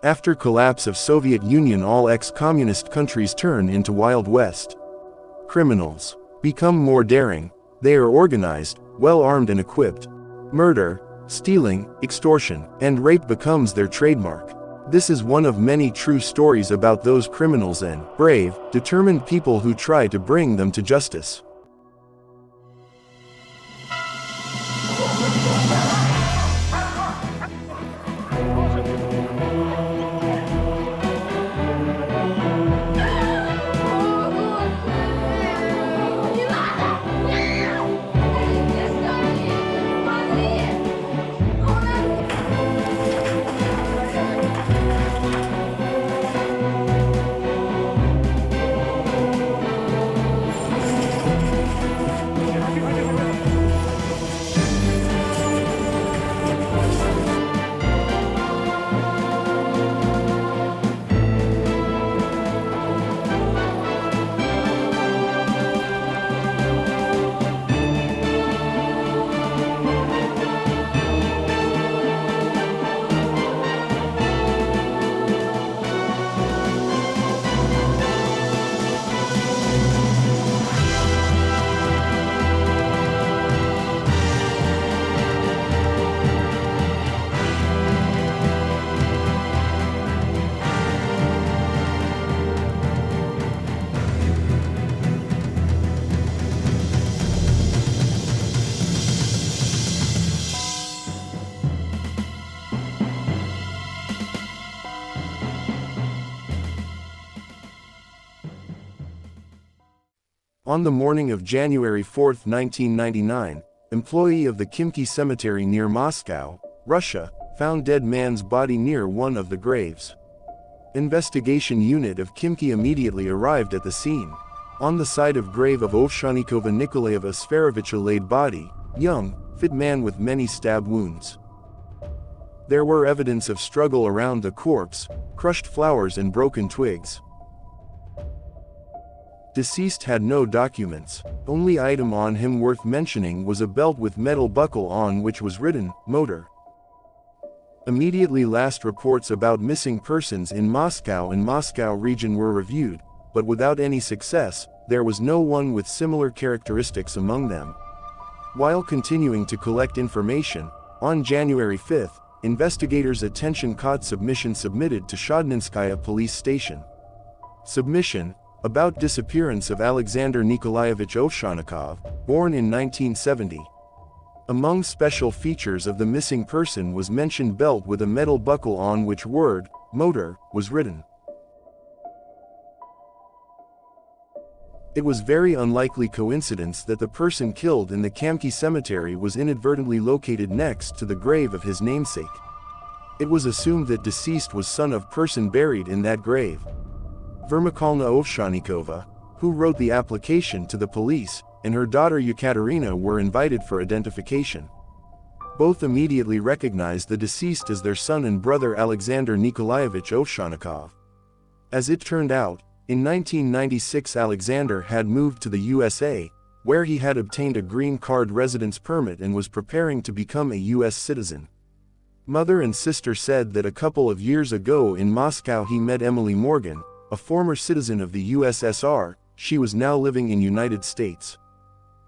After collapse of Soviet Union, all ex-communist countries turn into Wild West. Criminals become more daring. They are organized, well-armed and equipped. Murder, stealing, extortion, and rape becomes their trademark. This is one of many true stories about those criminals and brave, determined people who try to bring them to justice. On the morning of January 4, 1999, employee of the Khimki Cemetery near Moscow, Russia, found dead man's body near one of the graves. Investigation unit of Khimki immediately arrived at the scene. On the side of grave of Ovshanikova Nikolaeva Sferovitcha laid body, young, fit man with many stab wounds. There were evidence of struggle around the corpse, crushed flowers and broken twigs. Deceased had no documents. Only item on him worth mentioning was a belt with metal buckle on which was written, "Motor." Immediately last reports about missing persons in Moscow and Moscow region were reviewed, but without any success. There was no one with similar characteristics among them. While continuing to collect information, on January 5, investigators' attention caught submission submitted to Shodninskaya police station. Submission about disappearance of Alexander Nikolaevich Ovshanikov, born in 1970. Among special features of the missing person was mentioned belt with a metal buckle on which word, "motor," was written. It was very unlikely coincidence that the person killed in the Khimki cemetery was inadvertently located next to the grave of his namesake. It was assumed that deceased was son of person buried in that grave. Vermikalna Ovshanikova, who wrote the application to the police, and her daughter Yekaterina were invited for identification. Both immediately recognized the deceased as their son and brother Alexander Nikolaevich Ovshanikov. As it turned out, in 1996 Alexander had moved to the USA, where he had obtained a green card residence permit and was preparing to become a US citizen. Mother and sister said that a couple of years ago in Moscow he met Emily Morgan, a former citizen of the USSR. She was now living in United States.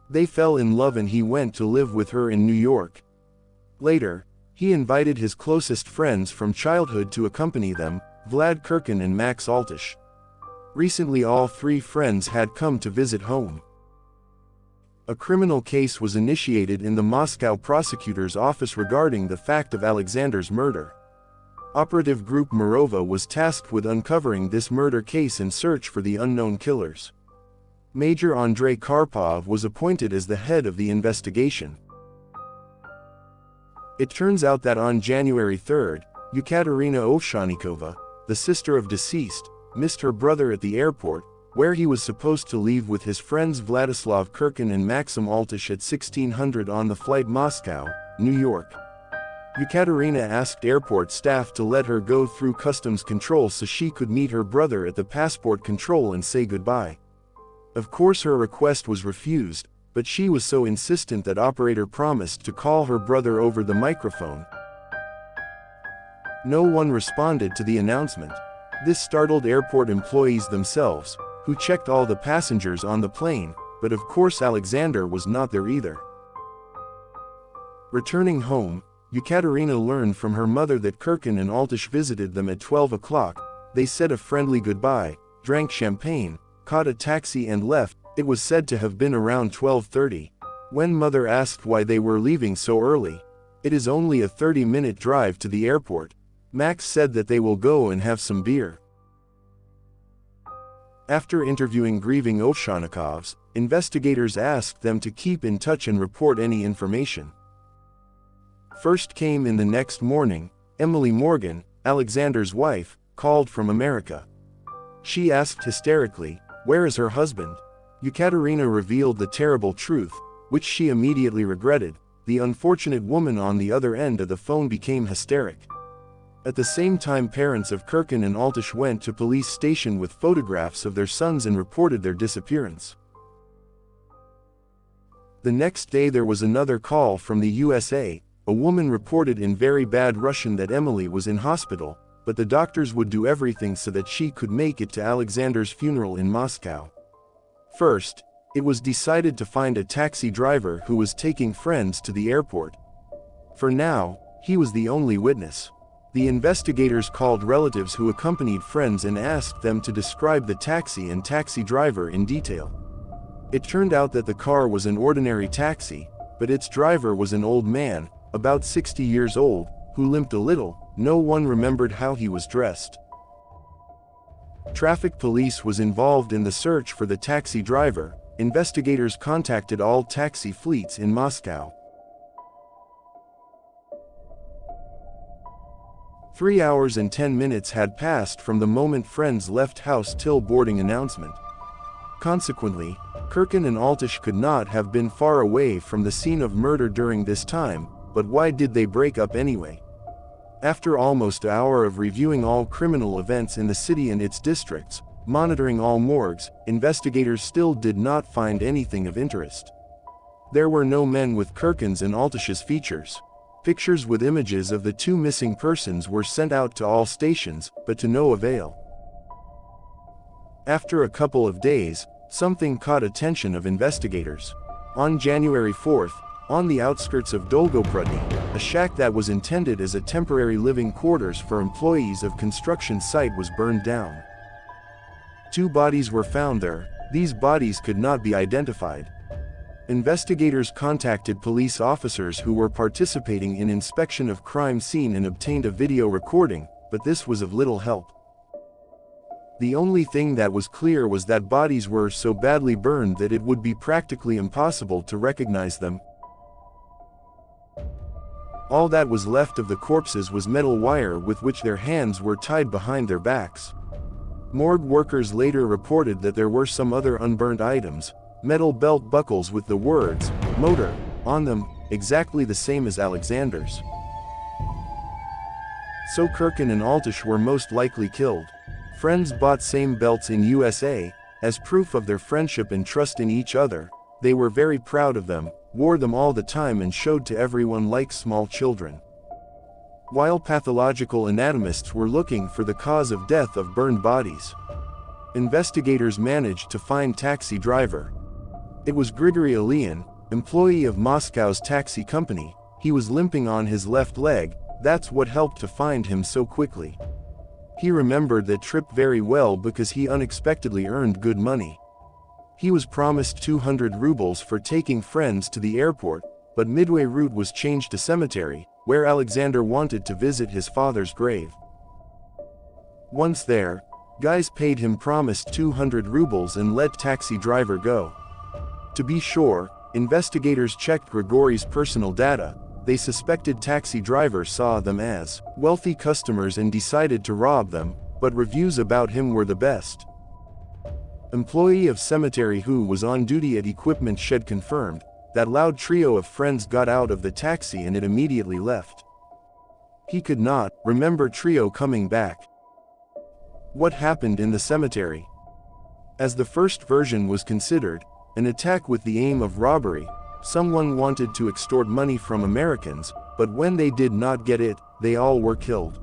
They fell in love and he went to live with her in New York. Later, he invited his closest friends from childhood to accompany them, Vlad Kirkin and Max Altish. Recently all three friends had come to visit home. A criminal case was initiated in the Moscow prosecutor's office regarding the fact of Alexander's murder. Operative Group Morova was tasked with uncovering this murder case and search for the unknown killers. Major Andrei Karpov was appointed as the head of the investigation. It turns out that on January 3, Yekaterina Ovshanikova, the sister of deceased, missed her brother at the airport, where he was supposed to leave with his friends Vladislav Kirkin and Maxim Altish at 1600 on the flight Moscow, New York. Yekaterina asked airport staff to let her go through customs control so she could meet her brother at the passport control and say goodbye. Of course her request was refused, but she was so insistent that operator promised to call her brother over the microphone. No one responded to the announcement. This startled airport employees themselves, who checked all the passengers on the plane, but of course Alexander was not there either. Returning home, Ekaterina learned from her mother that Kirkin and Altish visited them at 12 o'clock. They said a friendly goodbye, drank champagne, caught a taxi and left. It was said to have been around 12:30. When mother asked why they were leaving so early, "It is only a 30-minute drive to the airport." Max said that they will go and have some beer. After interviewing grieving Ovsyannikovs, investigators asked them to keep in touch and report any information. First came in the next morning, Emily Morgan, Alexander's wife, called from America. She asked hysterically, "Where is her husband?" Ekaterina revealed the terrible truth, which she immediately regretted. The unfortunate woman on the other end of the phone became hysteric. At the same time, parents of Kirkin and Altish went to police station with photographs of their sons and reported their disappearance. The next day there was another call from the USA. A woman reported in very bad Russian that Emily was in hospital, but the doctors would do everything so that she could make it to Alexander's funeral in Moscow. First, it was decided to find a taxi driver who was taking friends to the airport. For now, he was the only witness. The investigators called relatives who accompanied friends and asked them to describe the taxi and taxi driver in detail. It turned out that the car was an ordinary taxi, but its driver was an old man, about 60 years old, who limped a little. No one remembered how he was dressed. Traffic police was involved in the search for the taxi driver. Investigators contacted all taxi fleets in Moscow. 3 hours and 10 minutes had passed from the moment friends left house till boarding announcement. Consequently, Kirkin and Altish could not have been far away from the scene of murder during this time, but why did they break up anyway? After almost an hour of reviewing all criminal events in the city and its districts, monitoring all morgues, investigators still did not find anything of interest. There were no men with Kirkin's and Altish's features. Pictures with images of the two missing persons were sent out to all stations, but to no avail. After a couple of days, something caught attention of investigators. On January 4th, on the outskirts of Dolgoprudny, a shack that was intended as a temporary living quarters for employees of construction site was burned down. 2 bodies were found there. These bodies could not be identified. Investigators contacted police officers who were participating in inspection of crime scene and obtained a video recording, but this was of little help. The only thing that was clear was that bodies were so badly burned that it would be practically impossible to recognize them. All that was left of the corpses was metal wire with which their hands were tied behind their backs. Morgue workers later reported that there were some other unburned items, metal belt buckles with the words, "motor," on them, exactly the same as Alexander's. So Kirkin and Altish were most likely killed. Friends bought same belts in USA, as proof of their friendship and trust in each other. They were very proud of them, wore them all the time and showed to everyone like small children. While pathological anatomists were looking for the cause of death of burned bodies, investigators managed to find taxi driver. It was Grigory Ilyin, employee of Moscow's taxi company. He was limping on his left leg. That's what helped to find him so quickly. He remembered that trip very well because he unexpectedly earned good money. He was promised 200 rubles for taking friends to the airport, but midway route was changed to cemetery, where Alexander wanted to visit his father's grave. Once there, guys paid him promised 200 rubles and let taxi driver go. To be sure, investigators checked Grigory's personal data. They suspected taxi driver saw them as wealthy customers and decided to rob them, but reviews about him were the best. Employee of cemetery who was on duty at equipment shed confirmed that loud trio of friends got out of the taxi and it immediately left. He could not remember trio coming back. What happened in the cemetery? As the first version was considered, an attack with the aim of robbery. Someone wanted to extort money from Americans, but when they did not get it, they all were killed.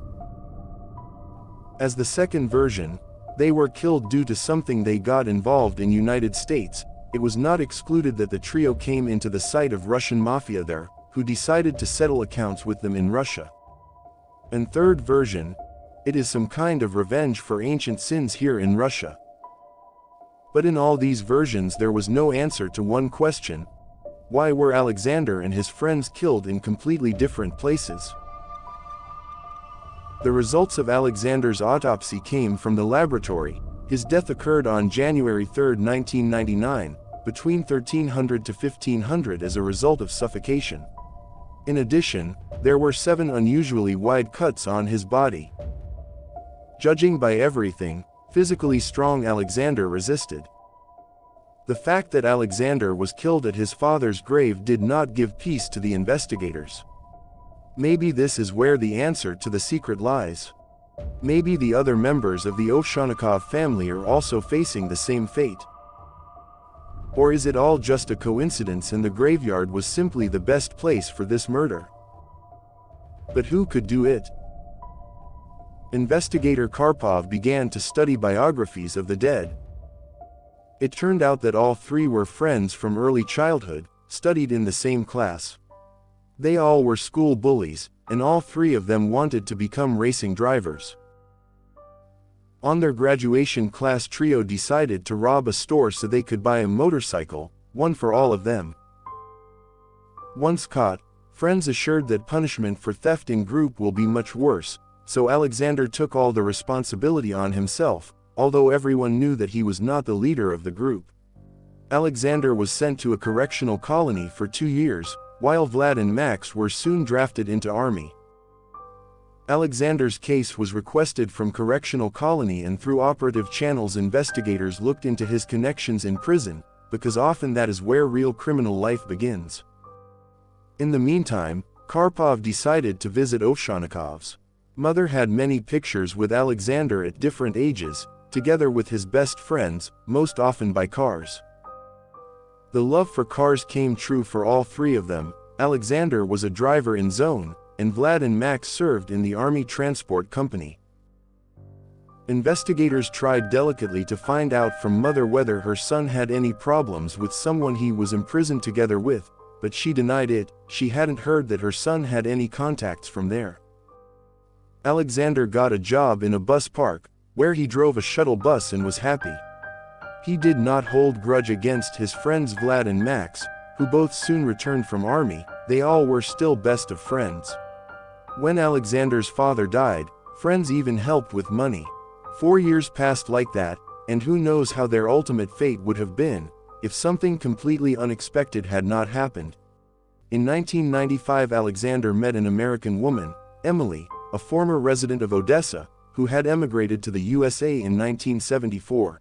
As the second version, they were killed due to something they got involved in United States. It was not excluded that the trio came into the sight of Russian mafia there, who decided to settle accounts with them in Russia. And third version, it is some kind of revenge for ancient sins here in Russia. But in all these versions there was no answer to one question: why were Alexander and his friends killed in completely different places? The results of Alexander's autopsy came from the laboratory. His death occurred on January 3, 1999, between 1300 to 1500 as a result of suffocation. In addition, there were 7 unusually wide cuts on his body. Judging by everything, physically strong Alexander resisted. The fact that Alexander was killed at his father's grave did not give peace to the investigators. Maybe this is where the answer to the secret lies. Maybe the other members of the Ovsyannikov family are also facing the same fate. Or is it all just a coincidence and the graveyard was simply the best place for this murder? But who could do it? Investigator Karpov began to study biographies of the dead. It turned out that all 3 were friends from early childhood, studied in the same class. They all were school bullies, and all 3 of them wanted to become racing drivers. On their graduation class trio decided to rob a store so they could buy a motorcycle, one for all of them. Once caught, friends assured that punishment for theft in group will be much worse, so Alexander took all the responsibility on himself, although everyone knew that he was not the leader of the group. Alexander was sent to a correctional colony for 2 years, while Vlad and Max were soon drafted into army. Alexander's case was requested from correctional colony, and through operative channels investigators looked into his connections in prison, because often that is where real criminal life begins. In the meantime, Karpov decided to visit Ovsyannikov's. Mother had many pictures with Alexander at different ages, together with his best friends, most often by cars. The love for cars came true for all 3 of them. Alexander was a driver in Zone, and Vlad and Max served in the Army Transport Company. Investigators tried delicately to find out from Mother whether her son had any problems with someone he was imprisoned together with, but she denied it. She hadn't heard that her son had any contacts from there. Alexander got a job in a bus park, where he drove a shuttle bus and was happy. He did not hold grudge against his friends Vlad and Max, who both soon returned from army. They all were still best of friends. When Alexander's father died, friends even helped with money. 4 years passed like that, and who knows how their ultimate fate would have been, if something completely unexpected had not happened. In 1995 Alexander met an American woman, Emily, a former resident of Odessa, who had emigrated to the USA in 1974.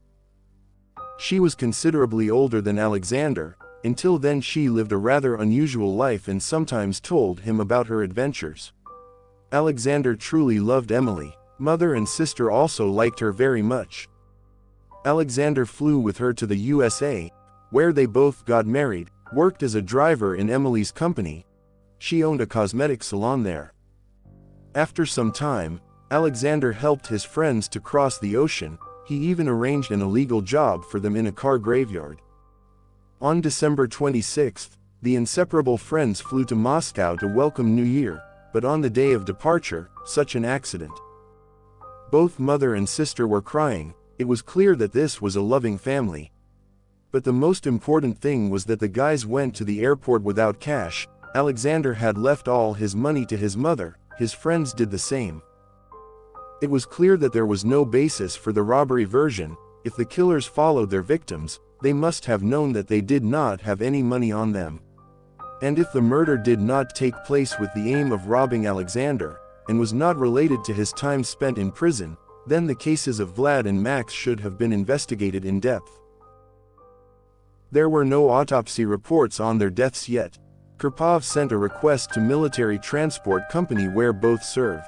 She was considerably older than Alexander. Until then she lived a rather unusual life and sometimes told him about her adventures. Alexander truly loved Emily. Mother and sister also liked her very much. Alexander flew with her to the USA, where they both got married, worked as a driver in Emily's company. She owned a cosmetic salon there. After some time, Alexander helped his friends to cross the ocean. He even arranged an illegal job for them in a car graveyard. On December 26, the inseparable friends flew to Moscow to welcome New Year, but on the day of departure, such an accident. Both mother and sister were crying. It was clear that this was a loving family. But the most important thing was that the guys went to the airport without cash. Alexander had left all his money to his mother. His friends did the same. It was clear that there was no basis for the robbery version. If the killers followed their victims, they must have known that they did not have any money on them. And if the murder did not take place with the aim of robbing Alexander, and was not related to his time spent in prison, then the cases of Vlad and Max should have been investigated in depth. There were no autopsy reports on their deaths yet. Karpov sent a request to Military Transport Company where both served.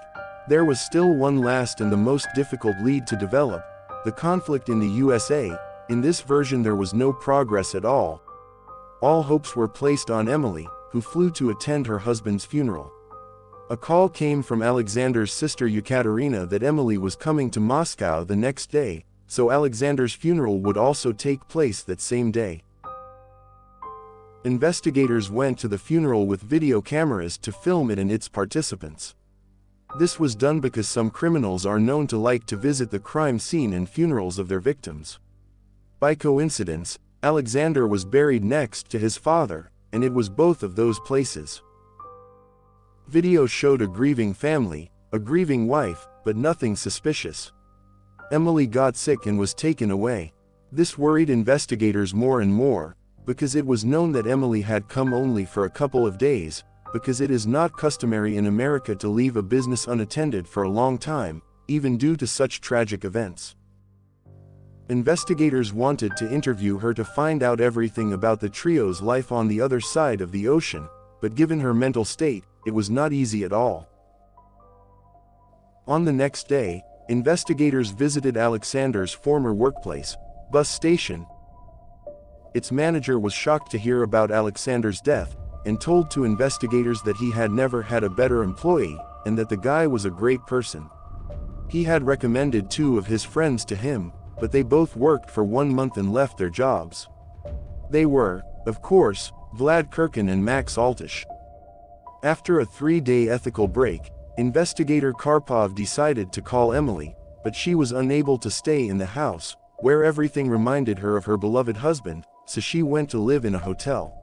There was still one last and the most difficult lead to develop: the conflict in the USA. In this version there was no progress at all. All hopes were placed on Emily, who flew to attend her husband's funeral. A call came from Alexander's sister Ekaterina that Emily was coming to Moscow the next day, so Alexander's funeral would also take place that same day. Investigators went to the funeral with video cameras to film it and its participants. This was done because some criminals are known to like to visit the crime scene and funerals of their victims. By coincidence, Alexander was buried next to his father, and it was both of those places. Video showed a grieving family, a grieving wife, but nothing suspicious. Emily got sick and was taken away. This worried investigators more and more, because it was known that Emily had come only for a couple of days, because it is not customary in America to leave a business unattended for a long time, even due to such tragic events. Investigators wanted to interview her to find out everything about the trio's life on the other side of the ocean, but given her mental state, it was not easy at all. On the next day, investigators visited Alexander's former workplace, bus station. Its manager was shocked to hear about Alexander's death, and told to investigators that he had never had a better employee, and that the guy was a great person. He had recommended 2 of his friends to him, but they both worked for 1 month and left their jobs. They were, of course, Vlad Kirkin and Max Altish. After a 3-day ethical break, investigator Karpov decided to call Emily, but she was unable to stay in the house, where everything reminded her of her beloved husband, so she went to live in a hotel.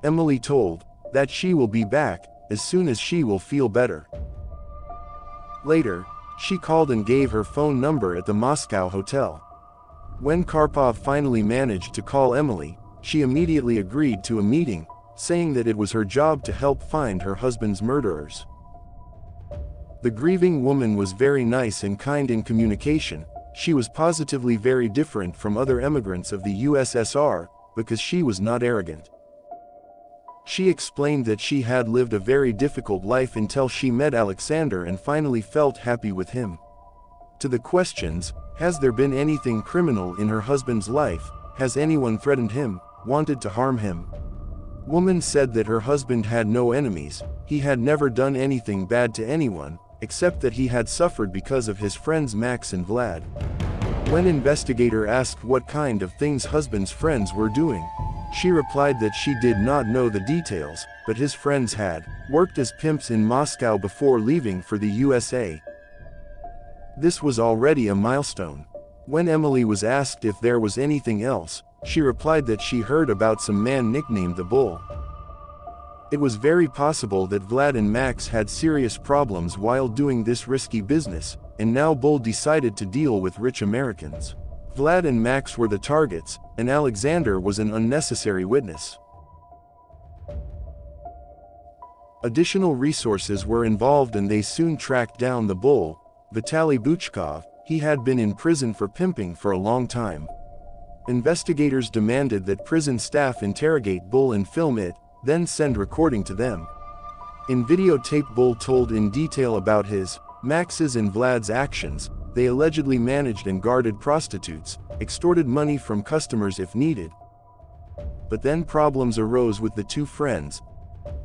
Emily told that she will be back as soon as she will feel better. Later, she called and gave her phone number at the Moscow hotel. When Karpov finally managed to call Emily, she immediately agreed to a meeting, saying that it was her job to help find her husband's murderers. The grieving woman was very nice and kind in communication. She was positively very different from other immigrants of the USSR, because she was not arrogant. She explained that she had lived a very difficult life until she met Alexander and finally felt happy with him. To the questions, has there been anything criminal in her husband's life, has anyone threatened him, wanted to harm him? Woman said that her husband had no enemies, he had never done anything bad to anyone, except that he had suffered because of his friends Max and Vlad. When investigator asked what kind of things husband's friends were doing, she replied that she did not know the details, but his friends had worked as pimps in Moscow before leaving for the USA. This was already a milestone. When Emily was asked if there was anything else, she replied that she heard about some man nicknamed the Bull. It was very possible that Vlad and Max had serious problems while doing this risky business, and now Bull decided to deal with rich Americans. Vlad and Max were the targets, and Alexander was an unnecessary witness. Additional resources were involved and they soon tracked down the Bull, Vitaly Buchkov. He had been in prison for pimping for a long time. Investigators demanded that prison staff interrogate Bull and film it, then send recording to them. In videotape, Bull told in detail about his, Max's and Vlad's actions. They allegedly managed and guarded prostitutes, extorted money from customers if needed. But then problems arose with the 2 friends.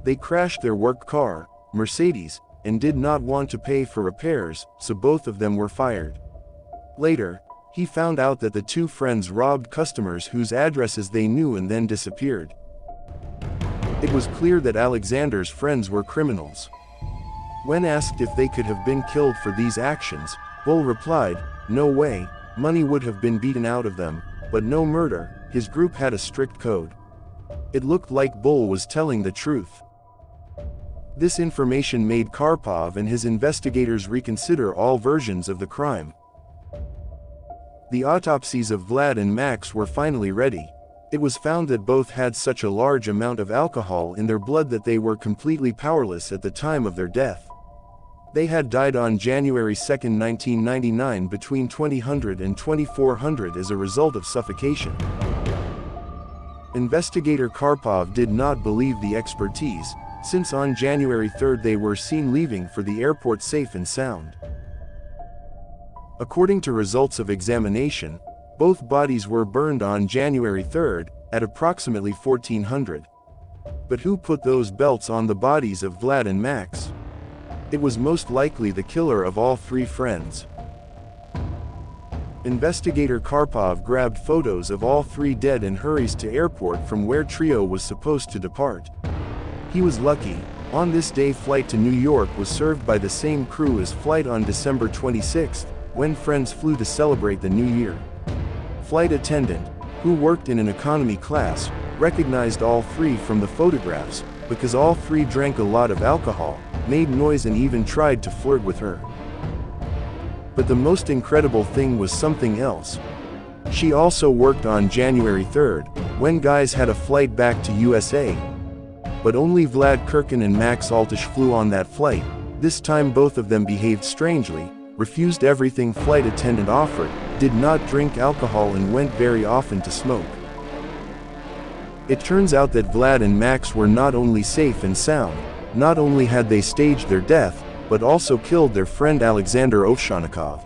They crashed their work car, Mercedes, and did not want to pay for repairs, so both of them were fired. Later, he found out that the 2 friends robbed customers whose addresses they knew and then disappeared. It was clear that Alexander's friends were criminals. When asked if they could have been killed for these actions, Bull replied, "No way, money would have been beaten out of them, but no murder." His group had a strict code. It looked like Bull was telling the truth. This information made Karpov and his investigators reconsider all versions of the crime. The autopsies of Vlad and Max were finally ready. It was found that both had such a large amount of alcohol in their blood that they were completely powerless at the time of their death. They had died on January 2, 1999 between 2000 and 2400 as a result of suffocation. Investigator Karpov did not believe the expertise, since on January 3 they were seen leaving for the airport safe and sound. According to results of examination, both bodies were burned on January 3 at approximately 1400. But who put those belts on the bodies of Vlad and Max? It was most likely the killer of all three friends. Investigator Karpov grabbed photos of all three dead and hurries to airport from where trio was supposed to depart. He was lucky. On this day, flight to New York was served by the same crew as flight on December 26, when friends flew to celebrate the new year. Flight attendant, who worked in an economy class, recognized all three from the photographs, because all three drank a lot of alcohol, made noise and even tried to flirt with her. But the most incredible thing was something else. She also worked on January 3rd, when guys had a flight back to USA. But only Vlad Kirkin and Max Altish flew on that flight. This time both of them behaved strangely, refused everything flight attendant offered, did not drink alcohol and went very often to smoke. It turns out that Vlad and Max were not only safe and sound, not only had they staged their death, but also killed their friend Alexander Ovsyannikov.